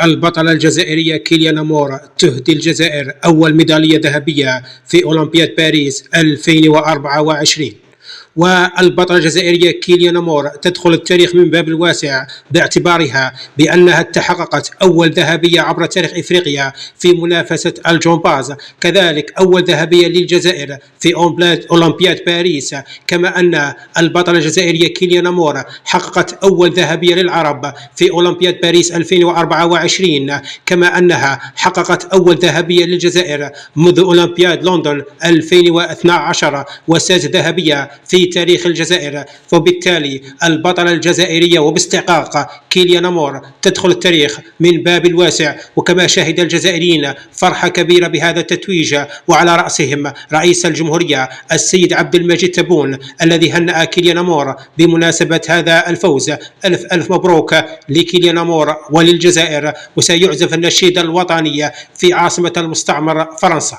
البطلة الجزائرية كيليان مور تهدي الجزائر أول ميدالية ذهبية في أولمبياد باريس 2024. والبطلة الجزائرية كيليان مور تدخل التاريخ من باب الواسع باعتبارها بأنها تحققت أول ذهبية عبر تاريخ إفريقيا في منافسة الجمباز، كذلك أول ذهبية للجزائر في أولمبياد باريس، كما أن البطلة الجزائرية كيليان مور حققت أول ذهبية للعرب في أولمبياد باريس 2024، كما أنها حققت أول ذهبية للجزائر منذ أولمبياد لندن 2012 وسادس ذهبية في تاريخ الجزائر. فبالتالي البطلة الجزائرية وباستحقاق كيليان مور تدخل التاريخ من باب الواسع، وكما شهد الجزائريين فرحة كبيرة بهذا التتويج، وعلى رأسهم رئيس الجمهورية السيد عبد المجيد تبون الذي هنأ كيليان مور بمناسبة هذا الفوز. ألف ألف مبروك لكيليان مور وللجزائر، وسيعزف النشيد الوطني في عاصمة المستعمر فرنسا.